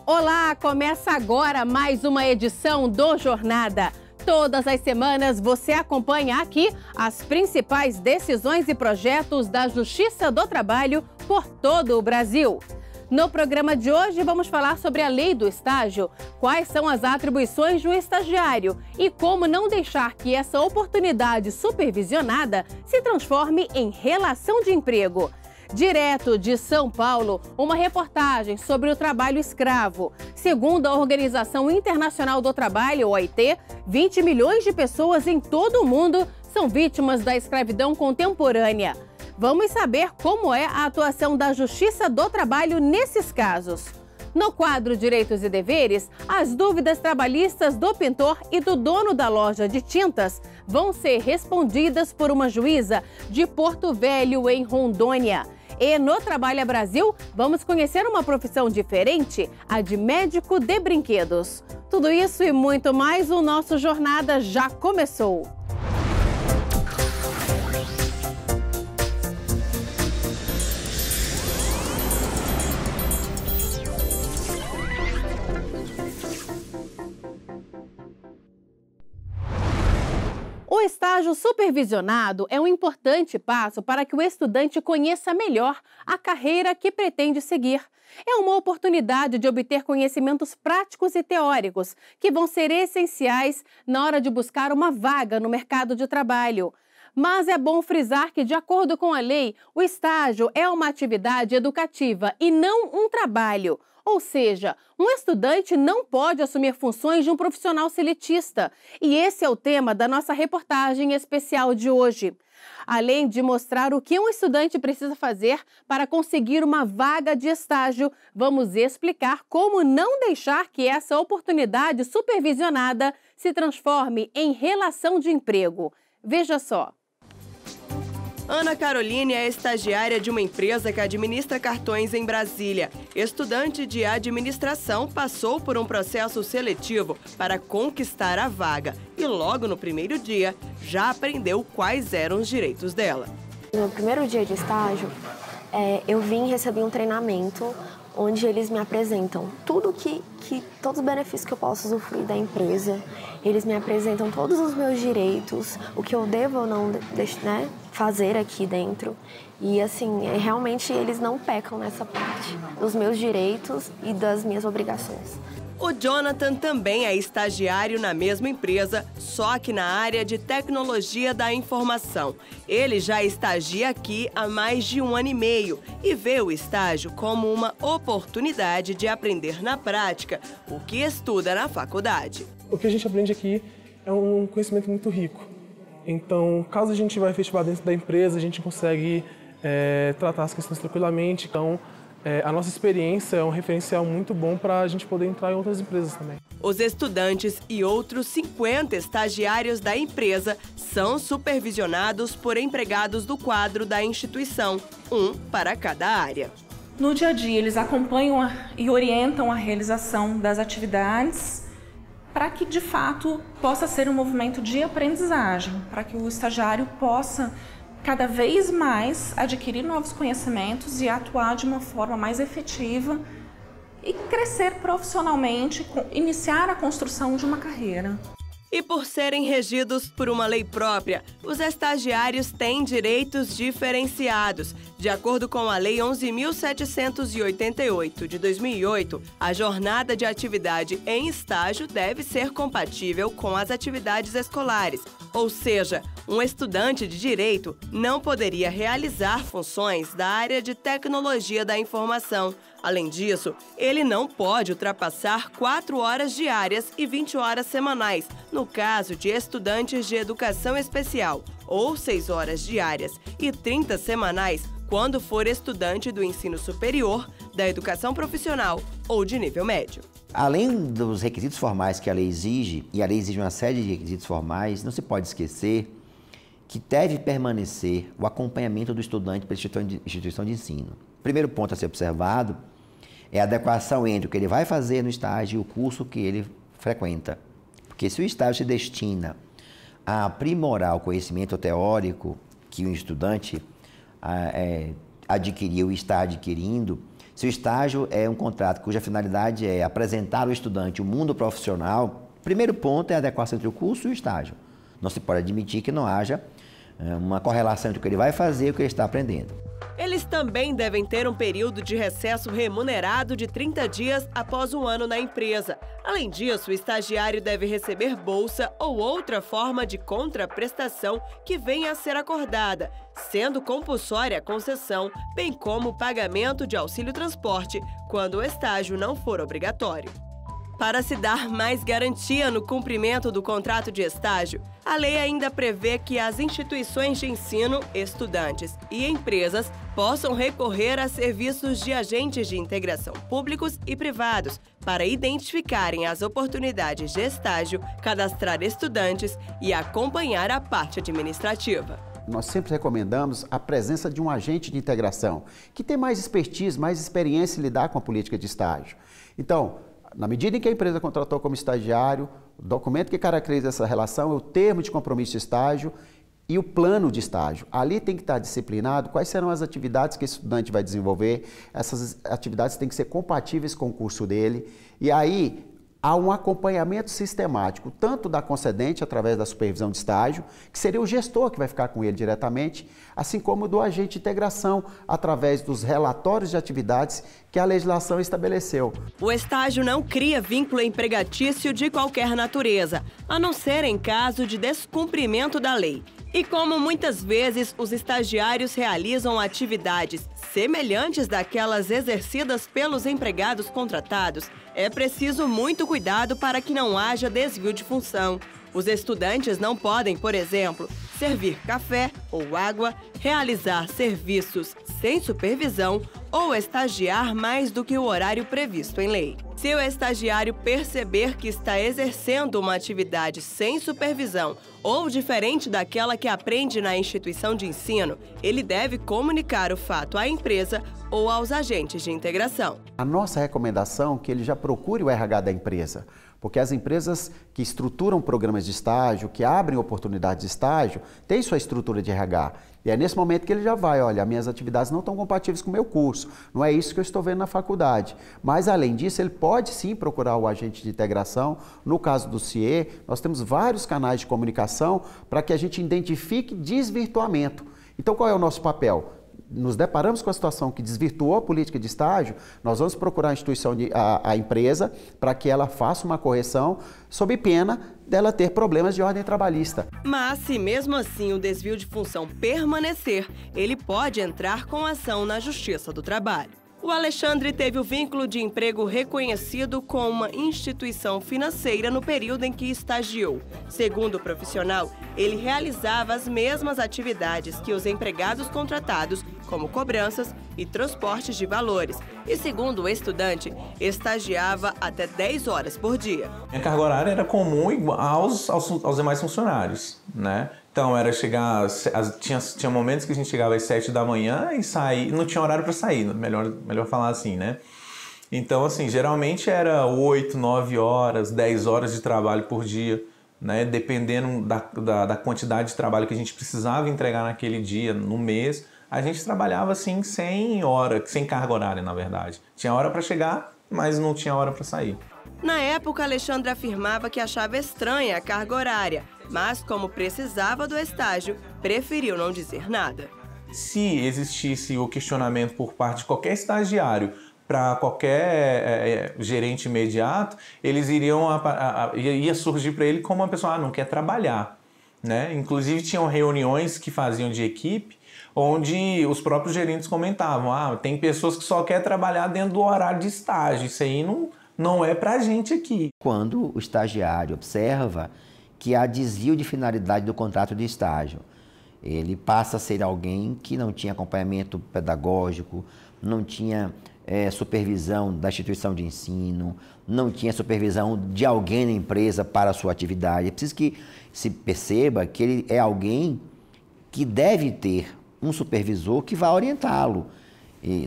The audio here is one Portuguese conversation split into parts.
Olá, começa agora mais uma edição do Jornada. Todas as semanas você acompanha aqui as principais decisões e projetos da Justiça do Trabalho por todo o Brasil. No programa de hoje vamos falar sobre a lei do estágio, quais são as atribuições do estagiário e como não deixar que essa oportunidade supervisionada se transforme em relação de emprego. Direto de São Paulo, uma reportagem sobre o trabalho escravo. Segundo a Organização Internacional do Trabalho, OIT, 20 milhões de pessoas em todo o mundo são vítimas da escravidão contemporânea. Vamos saber como é a atuação da Justiça do Trabalho nesses casos. No quadro Direitos e Deveres, as dúvidas trabalhistas do pintor e do dono da loja de tintas vão ser respondidas por uma juíza de Porto Velho, em Rondônia. E no Trabalha Brasil, vamos conhecer uma profissão diferente, a de médico de brinquedos. Tudo isso e muito mais, o nosso Jornada já começou. O estágio supervisionado é um importante passo para que o estudante conheça melhor a carreira que pretende seguir. É uma oportunidade de obter conhecimentos práticos e teóricos que vão ser essenciais na hora de buscar uma vaga no mercado de trabalho. Mas é bom frisar que, de acordo com a lei, o estágio é uma atividade educativa e não um trabalho. Ou seja, um estudante não pode assumir funções de um profissional seletista. E esse é o tema da nossa reportagem especial de hoje. Além de mostrar o que um estudante precisa fazer para conseguir uma vaga de estágio, vamos explicar como não deixar que essa oportunidade supervisionada se transforme em relação de emprego. Veja só. Ana Caroline é estagiária de uma empresa que administra cartões em Brasília. Estudante de administração, passou por um processo seletivo para conquistar a vaga e logo no primeiro dia já aprendeu quais eram os direitos dela. No primeiro dia de estágio, eu vim e recebi um treinamento onde eles me apresentam todos os benefícios que eu posso usufruir da empresa. Eles me apresentam todos os meus direitos, o que eu devo ou não fazer aqui dentro. E assim, realmente eles não pecam nessa parte dos meus direitos e das minhas obrigações. O Jonathan também é estagiário na mesma empresa, só que na área de tecnologia da informação. Ele já estagia aqui há mais de 1 ano e meio e vê o estágio como uma oportunidade de aprender na prática o que estuda na faculdade. O que a gente aprende aqui é um conhecimento muito rico. Então, caso a gente vá efetivar dentro da empresa, a gente consegue tratar as questões tranquilamente. Então, a nossa experiência é um referencial muito bom para a gente poder entrar em outras empresas também. Os estudantes e outros 50 estagiários da empresa são supervisionados por empregados do quadro da instituição, um para cada área. No dia a dia, eles acompanham e orientam a realização das atividades para que, de fato, possa ser um movimento de aprendizagem, para que o estagiário possa cada vez mais adquirir novos conhecimentos e atuar de uma forma mais efetiva e crescer profissionalmente, iniciar a construção de uma carreira. E por serem regidos por uma lei própria, os estagiários têm direitos diferenciados. De acordo com a Lei 11.788 de 2008, a jornada de atividade em estágio deve ser compatível com as atividades escolares. Ou seja, um estudante de direito não poderia realizar funções da área de tecnologia da informação. Além disso, ele não pode ultrapassar 4 horas diárias e 20 horas semanais, no caso de estudantes de educação especial, ou 6 horas diárias e 30 semanais, quando for estudante do ensino superior, da educação profissional ou de nível médio. Além dos requisitos formais que a lei exige, e a lei exige uma série de requisitos formais, não se pode esquecer que deve permanecer o acompanhamento do estudante pela instituição de ensino. O primeiro ponto a ser observado é a adequação entre o que ele vai fazer no estágio e o curso que ele frequenta. Porque se o estágio se destina a aprimorar o conhecimento teórico que o estudante adquiriu e está adquirindo, Se o estágio é um contrato cuja finalidade é apresentar ao estudante o mundo profissional, o primeiro ponto é a adequação entre o curso e o estágio. Não se pode admitir que não haja uma correlação entre o que ele vai fazer e o que ele está aprendendo. Eles também devem ter um período de recesso remunerado de 30 dias após um ano na empresa. Além disso, o estagiário deve receber bolsa ou outra forma de contraprestação que venha a ser acordada, sendo compulsória a concessão, bem como o pagamento de auxílio-transporte, quando o estágio não for obrigatório. Para se dar mais garantia no cumprimento do contrato de estágio, a lei ainda prevê que as instituições de ensino, estudantes e empresas possam recorrer a serviços de agentes de integração públicos e privados para identificarem as oportunidades de estágio, cadastrar estudantes e acompanhar a parte administrativa. Nós sempre recomendamos a presença de um agente de integração, que tem mais expertise, mais experiência em lidar com a política de estágio. Então, na medida em que a empresa contratou como estagiário, o documento que caracteriza essa relação é o termo de compromisso de estágio e o plano de estágio. Ali tem que estar disciplinado quais serão as atividades que esse estudante vai desenvolver. Essas atividades têm que ser compatíveis com o curso dele. E aí há um acompanhamento sistemático, tanto da concedente, através da supervisão de estágio, que seria o gestor que vai ficar com ele diretamente, assim como do agente de integração, através dos relatórios de atividades que a legislação estabeleceu. O estágio não cria vínculo empregatício de qualquer natureza, a não ser em caso de descumprimento da lei. E como muitas vezes os estagiários realizam atividades semelhantes daquelas exercidas pelos empregados contratados, é preciso muito cuidado para que não haja desvio de função. Os estudantes não podem, por exemplo, servir café ou água, realizar serviços sem supervisão ou estagiar mais do que o horário previsto em lei. Se o estagiário perceber que está exercendo uma atividade sem supervisão ou diferente daquela que aprende na instituição de ensino, ele deve comunicar o fato à empresa ou aos agentes de integração. A nossa recomendação é que ele já procure o RH da empresa, porque as empresas que estruturam programas de estágio, que abrem oportunidades de estágio, têm sua estrutura de RH. E é nesse momento que ele já vai, olha, minhas atividades não estão compatíveis com o meu curso, não é isso que eu estou vendo na faculdade. Mas, além disso, ele pode sim procurar o agente de integração. No caso do CIE, nós temos vários canais de comunicação para que a gente identifique desvirtuamento. Então, qual é o nosso papel? Nos deparamos com a situação que desvirtuou a política de estágio, nós vamos procurar a instituição, a empresa, para que ela faça uma correção, sob pena dela ter problemas de ordem trabalhista. Mas, se mesmo assim o desvio de função permanecer, ele pode entrar com ação na Justiça do Trabalho. O Alexandre teve o vínculo de emprego reconhecido com uma instituição financeira no período em que estagiou. Segundo o profissional, ele realizava as mesmas atividades que os empregados contratados, como cobranças e transportes de valores. E segundo o estudante, estagiava até 10 horas por dia. A carga horária era comum aos demais funcionários, né? Então, era chegar... Tinha momentos que a gente chegava às 7 da manhã e saía... Não tinha horário para sair, melhor falar assim, né? Então, assim, geralmente era 8, 9 horas, 10 horas de trabalho por dia, né? Dependendo da quantidade de trabalho que a gente precisava entregar naquele dia, no mês, a gente trabalhava, assim, sem carga horária, na verdade. Tinha hora para chegar, mas não tinha hora para sair. Na época, Alexandre afirmava que achava estranha a carga horária, mas como precisava do estágio, preferiu não dizer nada. Se existisse o questionamento por parte de qualquer estagiário para qualquer gerente imediato, eles ia surgir para ele como uma pessoa não quer trabalhar, né? Inclusive tinham reuniões que faziam de equipe, onde os próprios gerentes comentavam, tem pessoas que só querem trabalhar dentro do horário de estágio, isso aí não é para a gente aqui. Quando o estagiário observa que há desvio de finalidade do contrato de estágio, ele passa a ser alguém que não tinha acompanhamento pedagógico, não tinha supervisão da instituição de ensino, não tinha supervisão de alguém na empresa para a sua atividade. É preciso que se perceba que ele é alguém que deve ter um supervisor que vai orientá-lo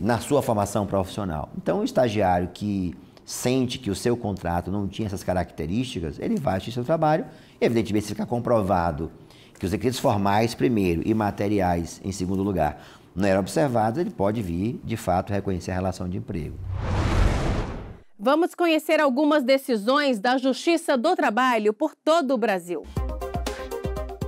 na sua formação profissional. Então, o estagiário que sente que o seu contrato não tinha essas características, ele vai à Justiça do Trabalho. Evidentemente, se ficar comprovado que os requisitos formais, primeiro, e materiais, em segundo lugar, não eram observadas, ele pode vir, de fato, reconhecer a relação de emprego. Vamos conhecer algumas decisões da Justiça do Trabalho por todo o Brasil.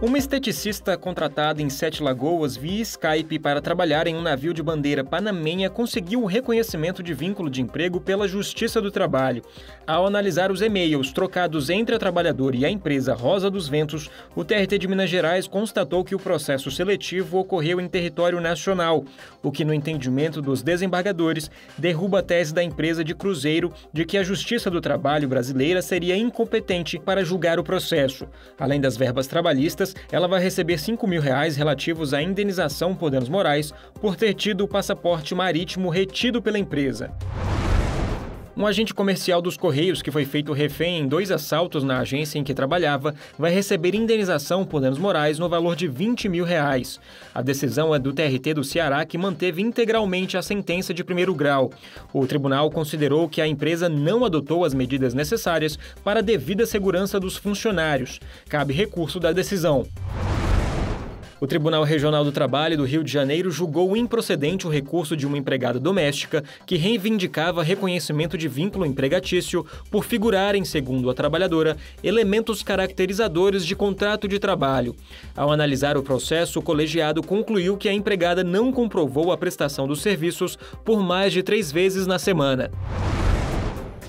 Uma esteticista contratada em Sete Lagoas via Skype para trabalhar em um navio de bandeira panamenha conseguiu o reconhecimento de vínculo de emprego pela Justiça do Trabalho. Ao analisar os e-mails trocados entre a trabalhadora e a empresa Rosa dos Ventos, o TRT de Minas Gerais constatou que o processo seletivo ocorreu em território nacional, o que, no entendimento dos desembargadores, derruba a tese da empresa de cruzeiro de que a Justiça do Trabalho brasileira seria incompetente para julgar o processo. Além das verbas trabalhistas, ela vai receber R$5 mil relativos à indenização por danos morais por ter tido o passaporte marítimo retido pela empresa. Um agente comercial dos Correios, que foi feito refém em 2 assaltos na agência em que trabalhava, vai receber indenização por danos morais no valor de R$20 mil. A decisão é do TRT do Ceará, que manteve integralmente a sentença de primeiro grau. O tribunal considerou que a empresa não adotou as medidas necessárias para a devida segurança dos funcionários. Cabe recurso da decisão. O Tribunal Regional do Trabalho do Rio de Janeiro julgou improcedente o recurso de uma empregada doméstica que reivindicava reconhecimento de vínculo empregatício por figurarem, segundo a trabalhadora, elementos caracterizadores de contrato de trabalho. Ao analisar o processo, o colegiado concluiu que a empregada não comprovou a prestação dos serviços por mais de 3 vezes na semana.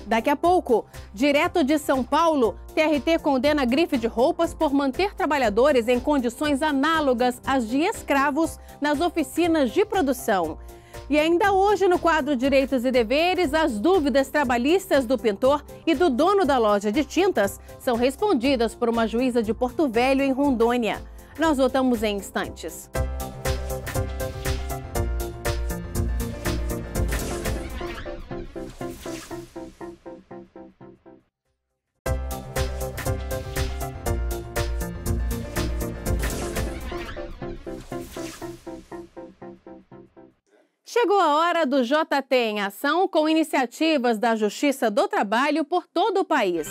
Daqui a pouco, direto de São Paulo, TRT condena a grife de roupas por manter trabalhadores em condições análogas às de escravos nas oficinas de produção. E ainda hoje, no quadro Direitos e Deveres, as dúvidas trabalhistas do pintor e do dono da loja de tintas são respondidas por uma juíza de Porto Velho, em Rondônia. Nós voltamos em instantes. Chegou a hora do JT em Ação, com iniciativas da Justiça do Trabalho por todo o país.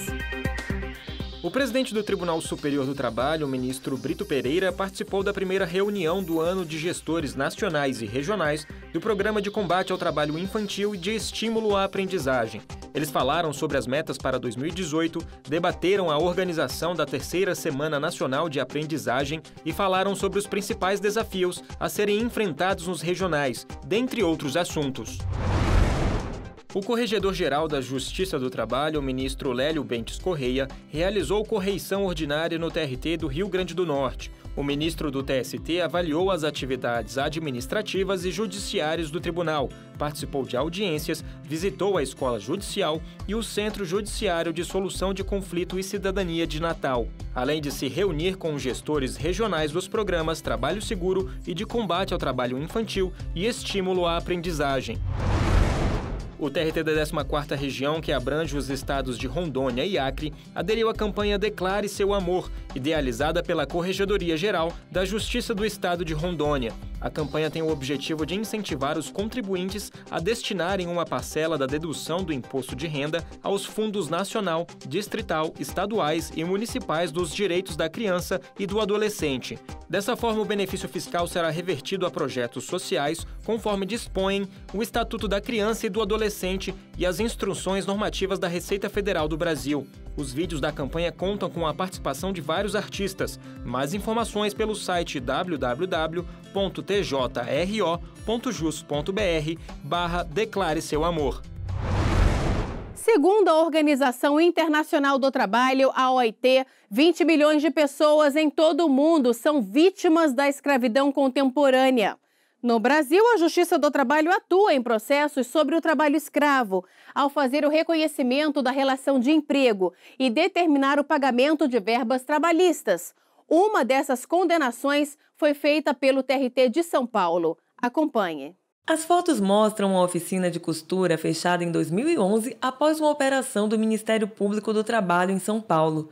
O presidente do Tribunal Superior do Trabalho, o ministro Brito Pereira, participou da primeira reunião do ano de gestores nacionais e regionais do Programa de Combate ao Trabalho Infantil e de Estímulo à Aprendizagem. Eles falaram sobre as metas para 2018, debateram a organização da 3ª Semana Nacional de Aprendizagem e falaram sobre os principais desafios a serem enfrentados nos regionais, dentre outros assuntos. O Corregedor-Geral da Justiça do Trabalho, o ministro Lélio Bentes Correia, realizou correição ordinária no TRT do Rio Grande do Norte. O ministro do TST avaliou as atividades administrativas e judiciárias do tribunal, participou de audiências, visitou a Escola Judicial e o Centro Judiciário de Solução de Conflito e Cidadania de Natal, além de se reunir com os gestores regionais dos programas Trabalho Seguro e de Combate ao Trabalho Infantil e Estímulo à Aprendizagem. O TRT da 14ª Região, que abrange os estados de Rondônia e Acre, aderiu à campanha Declare Seu Amor, idealizada pela Corregedoria-Geral da Justiça do Estado de Rondônia. A campanha tem o objetivo de incentivar os contribuintes a destinarem uma parcela da dedução do imposto de renda aos fundos nacional, distrital, estaduais e municipais dos direitos da criança e do adolescente. Dessa forma, o benefício fiscal será revertido a projetos sociais, conforme dispõem o Estatuto da Criança e do Adolescente e as instruções normativas da Receita Federal do Brasil. Os vídeos da campanha contam com a participação de vários artistas. Mais informações pelo site www.tjro.jus.br/Declare Seu Amor. Segundo a Organização Internacional do Trabalho, a OIT, 20 milhões de pessoas em todo o mundo são vítimas da escravidão contemporânea. No Brasil, a Justiça do Trabalho atua em processos sobre o trabalho escravo, ao fazer o reconhecimento da relação de emprego e determinar o pagamento de verbas trabalhistas. Uma dessas condenações foi feita pelo TRT de São Paulo. Acompanhe. As fotos mostram uma oficina de costura fechada em 2011 após uma operação do Ministério Público do Trabalho em São Paulo.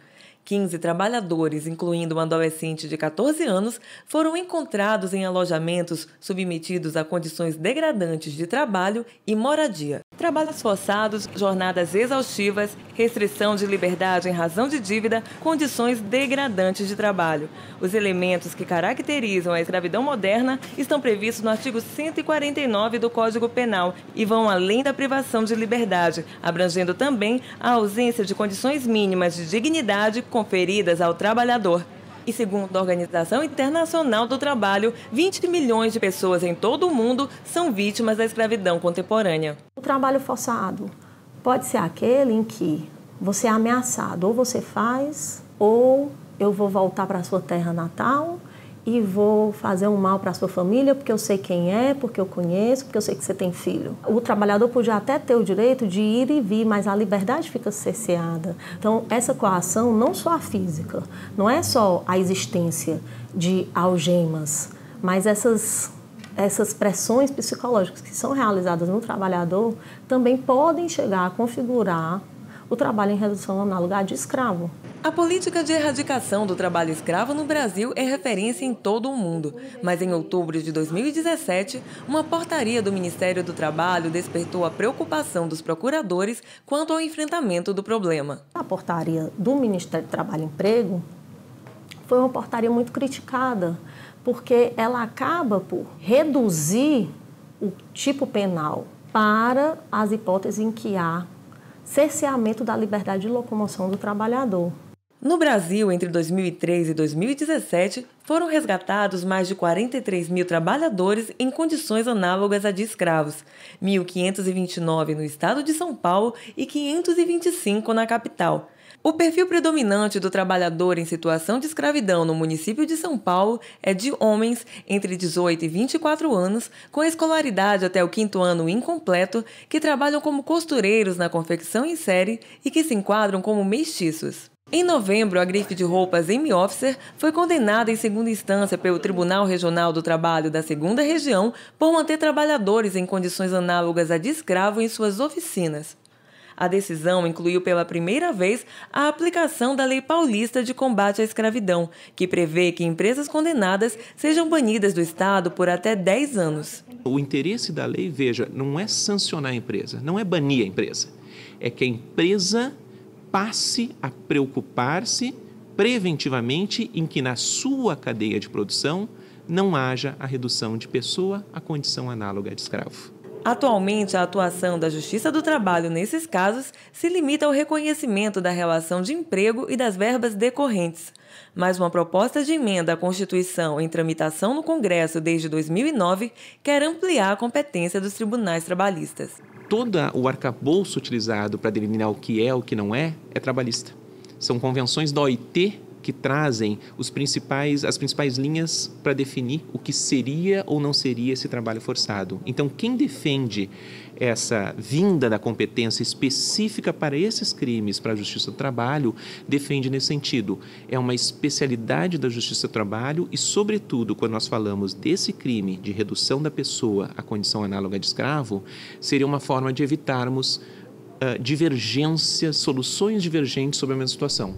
15 trabalhadores, incluindo um adolescente de 14 anos, foram encontrados em alojamentos submetidos a condições degradantes de trabalho e moradia. Trabalhos forçados, jornadas exaustivas, restrição de liberdade em razão de dívida, condições degradantes de trabalho. Os elementos que caracterizam a escravidão moderna estão previstos no artigo 149 do Código Penal e vão além da privação de liberdade, abrangendo também a ausência de condições mínimas de dignidade conferidas ao trabalhador. E segundo a Organização Internacional do Trabalho, 20 milhões de pessoas em todo o mundo são vítimas da escravidão contemporânea. O trabalho forçado pode ser aquele em que você é ameaçado, ou você faz, ou eu vou voltar para a sua terra natal e vou fazer um mal para a sua família porque eu sei quem é, porque eu conheço, porque eu sei que você tem filho. O trabalhador podia até ter o direito de ir e vir, mas a liberdade fica cerceada. Então, essa coação, não só a física, não é só a existência de algemas, mas essas pressões psicológicas que são realizadas no trabalhador também podem chegar a configurar o trabalho em redução análoga de escravo. A política de erradicação do trabalho escravo no Brasil é referência em todo o mundo, mas em outubro de 2017, uma portaria do Ministério do Trabalho despertou a preocupação dos procuradores quanto ao enfrentamento do problema. A portaria do Ministério do Trabalho e Emprego foi uma portaria muito criticada, porque ela acaba por reduzir o tipo penal para as hipóteses em que há cerceamento da liberdade de locomoção do trabalhador. No Brasil, entre 2003 e 2017, foram resgatados mais de 43 mil trabalhadores em condições análogas a de escravos, 1.529 no estado de São Paulo e 525 na capital. O perfil predominante do trabalhador em situação de escravidão no município de São Paulo é de homens entre 18 e 24 anos, com escolaridade até o 5º ano incompleto, que trabalham como costureiros na confecção em série e que se enquadram como mestiços. Em novembro, a grife de roupas Amy Officer foi condenada em segunda instância pelo Tribunal Regional do Trabalho da 2ª Região por manter trabalhadores em condições análogas a de escravo em suas oficinas. A decisão incluiu pela primeira vez a aplicação da Lei Paulista de Combate à Escravidão, que prevê que empresas condenadas sejam banidas do Estado por até 10 anos. O interesse da lei, veja, não é sancionar a empresa, não é banir a empresa. É que a empresa passe a preocupar-se preventivamente em que na sua cadeia de produção não haja a redução de pessoa à condição análoga de escravo. Atualmente, a atuação da Justiça do Trabalho nesses casos se limita ao reconhecimento da relação de emprego e das verbas decorrentes. Mas uma proposta de emenda à Constituição em tramitação no Congresso desde 2009 quer ampliar a competência dos tribunais trabalhistas. Todo o arcabouço utilizado para delimitar o que é trabalhista. São convenções da OIT que trazem as principais linhas para definir o que seria ou não seria esse trabalho forçado. Então, quem defende essa vinda da competência específica para esses crimes para a Justiça do Trabalho, defende nesse sentido. É uma especialidade da Justiça do Trabalho e, sobretudo, quando nós falamos desse crime de redução da pessoa à condição análoga de escravo, seria uma forma de evitarmos divergências, soluções divergentes sobre a mesma situação.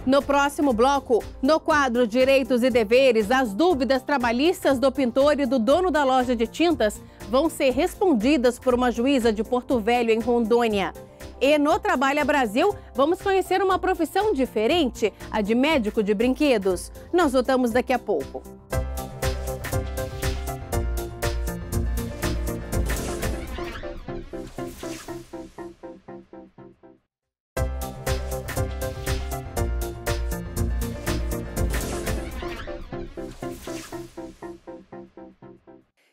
No próximo bloco, no quadro Direitos e Deveres, as dúvidas trabalhistas do pintor e do dono da loja de tintas vão ser respondidas por uma juíza de Porto Velho, em Rondônia. E no Trabalha Brasil, vamos conhecer uma profissão diferente, a de médico de brinquedos. Nós voltamos daqui a pouco.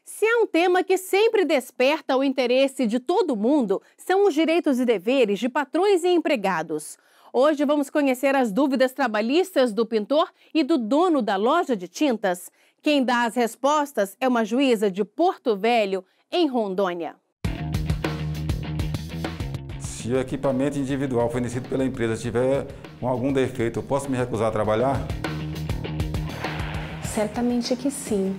Se há um tema que sempre desperta o interesse de todo mundo, são os direitos e deveres de patrões e empregados. Hoje vamos conhecer as dúvidas trabalhistas do pintor e do dono da loja de tintas. Quem dá as respostas é uma juíza de Porto Velho, em Rondônia. Se o equipamento individual fornecido pela empresa tiver com algum defeito, eu posso me recusar a trabalhar? Certamente que sim.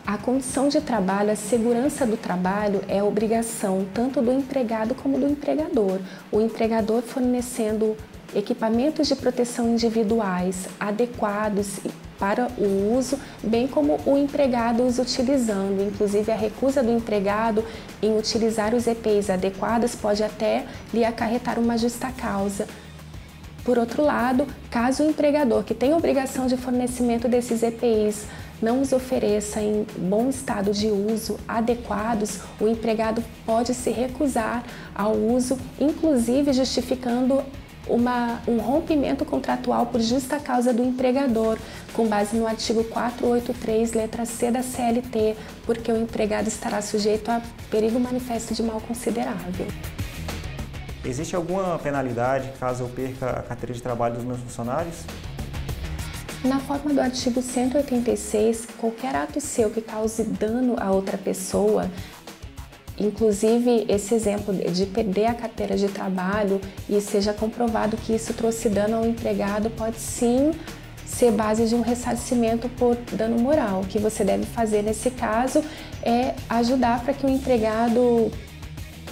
A condição de trabalho, a segurança do trabalho é obrigação tanto do empregado como do empregador. O empregador fornecendo equipamentos de proteção individuais adequados para o uso, bem como o empregado os utilizando. Inclusive, a recusa do empregado em utilizar os EPIs adequados pode até lhe acarretar uma justa causa. Por outro lado, caso o empregador que tem obrigação de fornecimento desses EPIs não os ofereça em bom estado de uso, adequados, o empregado pode se recusar ao uso, inclusive justificando um rompimento contratual por justa causa do empregador, com base no artigo 483, letra C da CLT, porque o empregado estará sujeito a perigo manifesto de mal considerável. Existe alguma penalidade caso eu perca a carteira de trabalho dos meus funcionários? Na forma do artigo 186, qualquer ato seu que cause dano a outra pessoa, inclusive esse exemplo de perder a carteira de trabalho e seja comprovado que isso trouxe dano ao empregado, pode sim ser base de um ressarcimento por dano moral. O que você deve fazer nesse caso é ajudar para que o empregado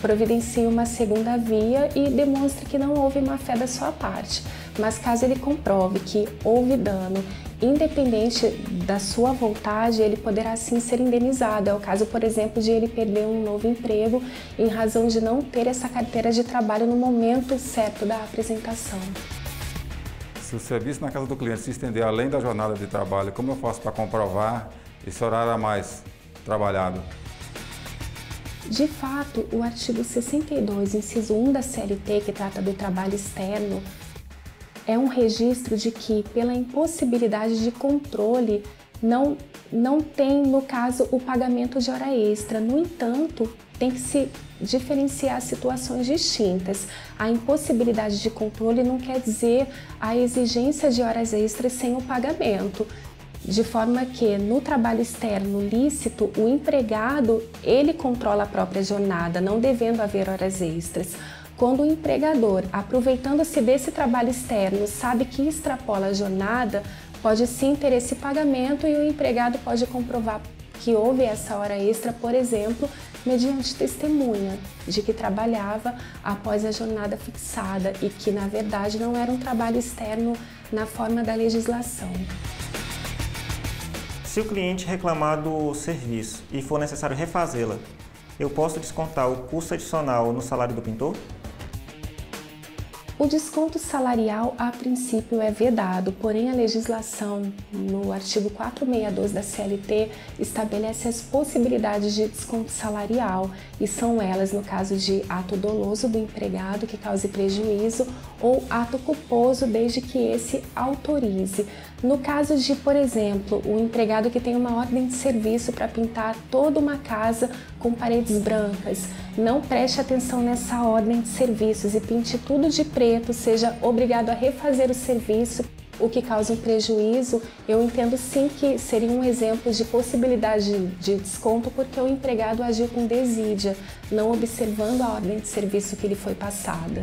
providencie uma segunda via e demonstre que não houve má-fé da sua parte. Mas caso ele comprove que houve dano, independente da sua vontade, ele poderá sim ser indenizado. É o caso, por exemplo, de ele perder um novo emprego em razão de não ter essa carteira de trabalho no momento certo da apresentação. Se o serviço na casa do cliente se estender além da jornada de trabalho, como eu faço para comprovar esse horário a mais trabalhado? De fato, o artigo 62, inciso 1 da CLT, que trata do trabalho externo, é um registro de que, pela impossibilidade de controle, não tem, no caso, o pagamento de hora extra. No entanto, tem que se diferenciar situações distintas. A impossibilidade de controle não quer dizer a exigência de horas extras sem o pagamento. De forma que, no trabalho externo lícito, o empregado, ele controla a própria jornada, não devendo haver horas extras. Quando o empregador, aproveitando-se desse trabalho externo, sabe que extrapola a jornada, pode sim ter esse pagamento e o empregado pode comprovar que houve essa hora extra, por exemplo, mediante testemunha de que trabalhava após a jornada fixada e que, na verdade, não era um trabalho externo na forma da legislação. Se o cliente reclamar do serviço e for necessário refazê-la, eu posso descontar o custo adicional no salário do pintor? O desconto salarial, a princípio, é vedado, porém a legislação, no artigo 462 da CLT, estabelece as possibilidades de desconto salarial e são elas no caso de ato doloso do empregado que cause prejuízo ou ato culposo desde que esse autorize. No caso de, por exemplo, o empregado que tem uma ordem de serviço para pintar toda uma casa com paredes brancas, não preste atenção nessa ordem de serviços e pinte tudo de preto, seja obrigado a refazer o serviço, o que causa um prejuízo, eu entendo sim que seria um exemplo de possibilidade de desconto porque o empregado agiu com desídia, não observando a ordem de serviço que lhe foi passada.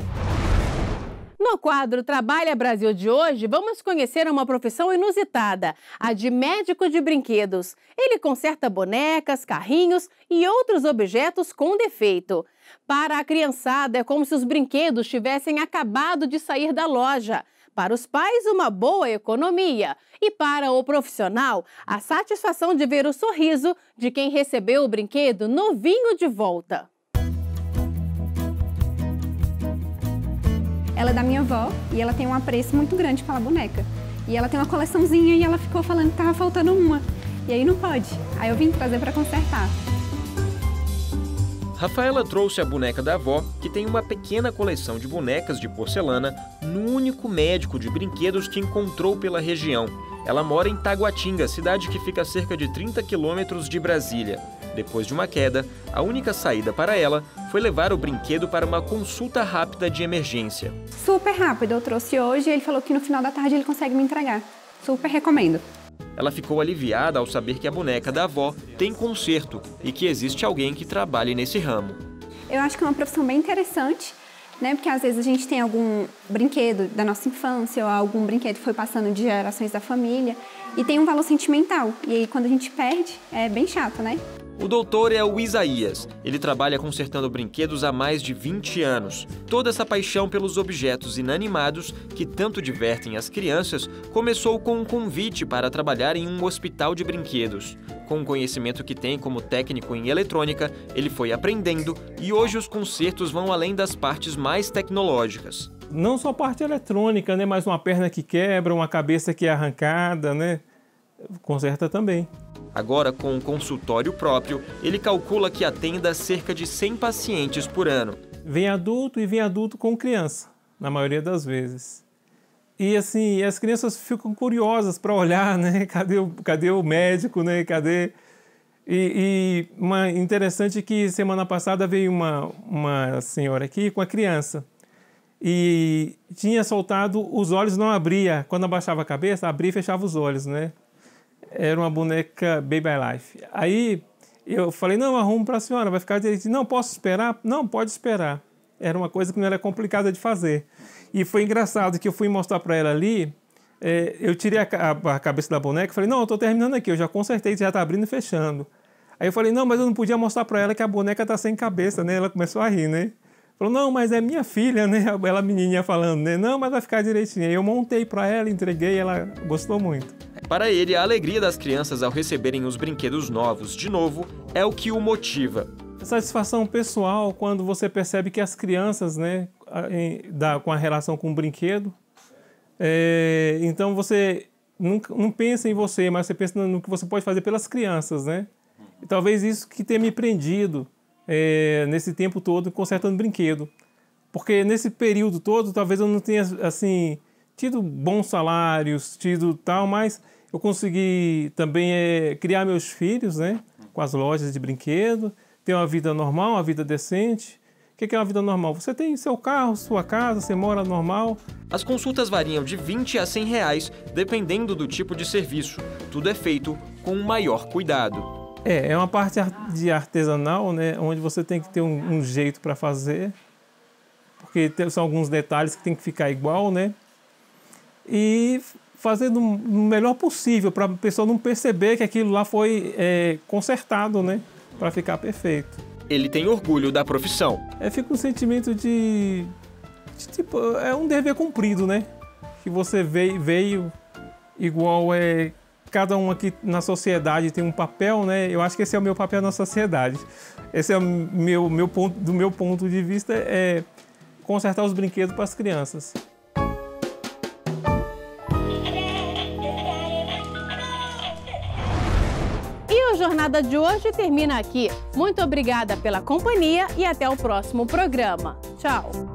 No quadro Trabalha Brasil de hoje, vamos conhecer uma profissão inusitada, a de médico de brinquedos. Ele conserta bonecas, carrinhos e outros objetos com defeito. Para a criançada, é como se os brinquedos tivessem acabado de sair da loja. Para os pais, uma boa economia. E para o profissional, a satisfação de ver o sorriso de quem recebeu o brinquedo novinho de volta. Ela é da minha avó e ela tem um apreço muito grande pela boneca. E ela tem uma coleçãozinha e ela ficou falando que tava faltando uma. E aí não pode. Aí eu vim trazer para consertar. Rafaela trouxe a boneca da avó, que tem uma pequena coleção de bonecas de porcelana, no único médico de brinquedos que encontrou pela região. Ela mora em Taguatinga, cidade que fica a cerca de 30 quilômetros de Brasília. Depois de uma queda, a única saída para ela foi levar o brinquedo para uma consulta rápida de emergência. Super rápido, eu trouxe hoje e ele falou que no final da tarde ele consegue me entregar. Super recomendo. Ela ficou aliviada ao saber que a boneca da avó tem conserto e que existe alguém que trabalhe nesse ramo. Eu acho que é uma profissão bem interessante, né? Porque às vezes a gente tem algum brinquedo da nossa infância ou algum brinquedo que foi passando de gerações da família e tem um valor sentimental. E aí quando a gente perde, é bem chato, né? O doutor é o Isaías. Ele trabalha consertando brinquedos há mais de 20 anos. Toda essa paixão pelos objetos inanimados, que tanto divertem as crianças, começou com um convite para trabalhar em um hospital de brinquedos. Com o conhecimento que tem como técnico em eletrônica, ele foi aprendendo e hoje os consertos vão além das partes mais tecnológicas. Não só a parte eletrônica, né, mas uma perna que quebra, uma cabeça que é arrancada, né, conserta também. Agora, com um consultório próprio, ele calcula que atenda cerca de 100 pacientes por ano. Vem adulto com criança, na maioria das vezes. E assim, as crianças ficam curiosas para olhar, né? Cadê o médico, né? Cadê... E interessante que semana passada veio uma senhora aqui com a criança. E tinha soltado, os olhos não abria. Quando abaixava a cabeça, abria e fechava os olhos, né? Era uma boneca Baby Life. Aí eu falei, não, arrumo para a senhora, vai ficar direitinho. Não, posso esperar? Não, pode esperar. Era uma coisa que não era complicada de fazer. E foi engraçado que eu fui mostrar para ela ali, eu tirei a cabeça da boneca e falei, não, eu estou terminando aqui, eu já consertei, já está abrindo e fechando. Aí eu falei, não, mas eu não podia mostrar para ela que a boneca está sem cabeça, né? Ela começou a rir, né? Falou, não, mas é minha filha, né? Ela menininha falando, né? Não, mas vai ficar direitinho. Aí eu montei para ela, entreguei, ela gostou muito. Para ele, a alegria das crianças ao receberem os brinquedos novos de novo é o que o motiva. Satisfação pessoal quando você percebe que as crianças, né, com a relação com o brinquedo, então você não pensa em você, mas você pensa no que você pode fazer pelas crianças, né? E talvez isso que tenha me prendido nesse tempo todo consertando brinquedo. Porque nesse período todo, talvez eu não tenha, assim, tido bons salários, mas eu consegui também criar meus filhos, né, com as lojas de brinquedo, ter uma vida normal, uma vida decente. O que é uma vida normal? Você tem seu carro, sua casa, você mora normal. As consultas variam de R$20 a R$100, dependendo do tipo de serviço. Tudo é feito com o maior cuidado. É uma parte de artesanal, né, onde você tem que ter um jeito para fazer, porque são alguns detalhes que tem que ficar igual, né? E fazer do melhor possível para a pessoa não perceber que aquilo lá foi consertado, né? Para ficar perfeito. Ele tem orgulho da profissão. Fica um sentimento de tipo, é um dever cumprido, né? Que você veio igual cada um aqui na sociedade tem um papel, né? Eu acho que esse é o meu papel na sociedade. Esse é o meu ponto, do meu ponto de vista, consertar os brinquedos para as crianças. E a jornada de hoje termina aqui. Muito obrigada pela companhia e até o próximo programa. Tchau!